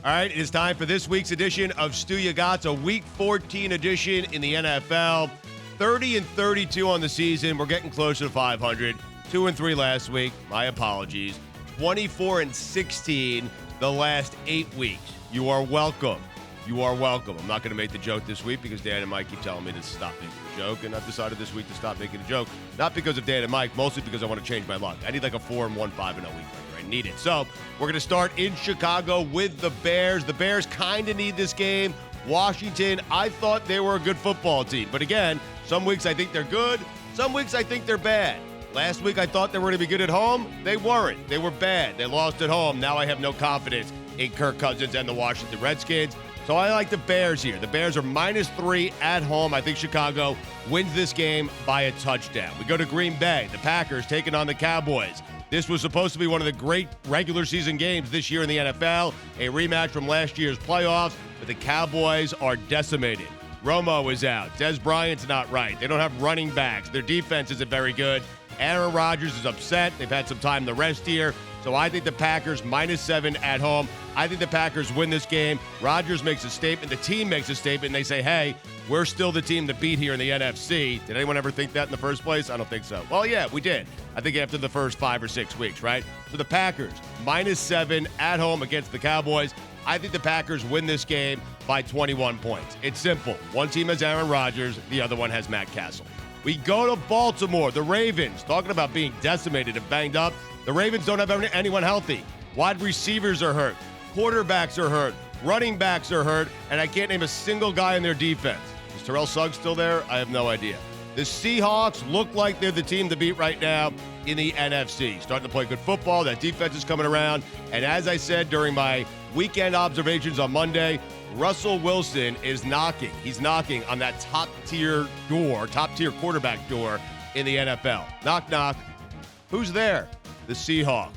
All right, it is time for this week's edition of Stugotz, a Week 14 edition in the NFL. 30-32 on the season. We're getting closer to 500. 2-3 last week. My apologies. 24-16 the last 8 weeks. You are welcome. You are welcome. I'm not going to make the joke this week because Dan and Mike keep telling me to stop making the joke, and I've decided this week to stop making a joke. Not because of Dan and Mike, mostly because I want to change my luck. I need like a 4-1, 5-0 week right here. I need it. So we're going to start in Chicago with the Bears. The Bears kind of need this game. Washington, I thought they were a good football team. But again, some weeks I think they're good. Some weeks I think they're bad. Last week I thought they were going to be good at home. They weren't. They were bad. They lost at home. Now I have no confidence in Kirk Cousins and the Washington Redskins. So I like the Bears here. The Bears are -3 at home. I think Chicago wins this game by a touchdown. We go to Green Bay. The Packers taking on the Cowboys. This was supposed to be one of the great regular season games this year in the NFL, a rematch from last year's playoffs, but the Cowboys are decimated. Romo is out. Dez Bryant's not right. They don't have running backs. Their defense isn't very good. Aaron Rodgers is upset. They've had some time to rest here. So I think the Packers -7 at home. I think the Packers win this game. Rodgers makes a statement. The team makes a statement, and they say, hey, we're still the team to beat here in the NFC. Did anyone ever think that in the first place? I don't think so. Well, yeah, we did. I think after the first 5 or 6 weeks, right? So the Packers, -7 at home against the Cowboys. I think the Packers win this game by 21 points. It's simple. One team has Aaron Rodgers. The other one has Matt Castle. We go to Baltimore. The Ravens, talking about being decimated and banged up. The Ravens don't have anyone healthy. Wide receivers are hurt. Quarterbacks are hurt. Running backs are hurt. And I can't name a single guy in their defense. Is Terrell Suggs still there? I have no idea. The Seahawks look like they're the team to beat right now in the NFC. Starting to play good football. That defense is coming around. And as I said during my weekend observations on Monday, Russell Wilson is knocking. He's knocking on that top-tier quarterback door in the NFL. Knock, knock. Who's there? The Seahawks.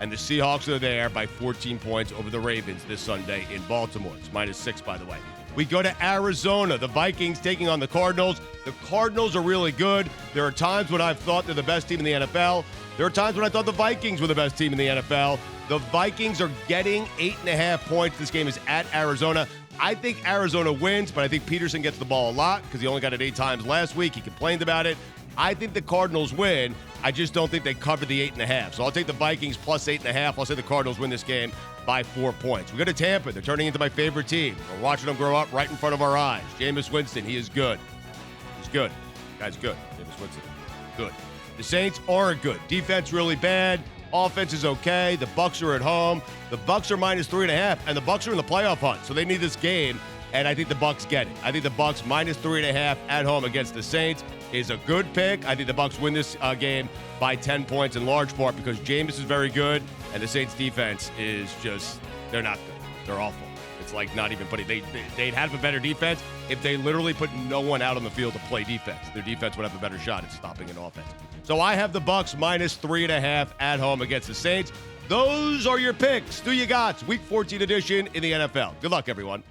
And the Seahawks are there by 14 points over the Ravens this Sunday in Baltimore. It's -6, by the way. We go to Arizona. The Vikings taking on the Cardinals. The Cardinals are really good. There are times when I've thought they're the best team in the NFL. There are times when I thought the Vikings were the best team in the NFL. The Vikings are getting 8.5 points. This game is at Arizona. I think Arizona wins, but I think Peterson gets the ball a lot because he only got it 8 times last week. He complained about it. I think the Cardinals win. I just don't think they cover the 8.5. So I'll take the Vikings plus 8.5. I'll say the Cardinals win this game by 4 points. We go to Tampa. They're turning into my favorite team. We're watching them grow up right in front of our eyes. Jameis Winston, he is good. He's good. The guy's good. Jameis Winston, good. The Saints aren't good. Defense really bad. Offense is okay. The Bucs are at home. The Bucs are -3.5, and the Bucs are in the playoff hunt, so they need this game, and I think the Bucs get it. I think the Bucs -3.5 at home against the Saints is a good pick. I think the Bucs win this game by 10 points in large part because Jameis is very good, and the Saints defense is just, they're not good. They're awful. It's like not even putting, they'd have a better defense if they literally put no one out on the field to play defense. Their defense would have a better shot at stopping an offense. So I have the Bucs -3.5 at home against the Saints. Those are your picks. Stugotz, Week 14 edition in the NFL. Good luck, everyone.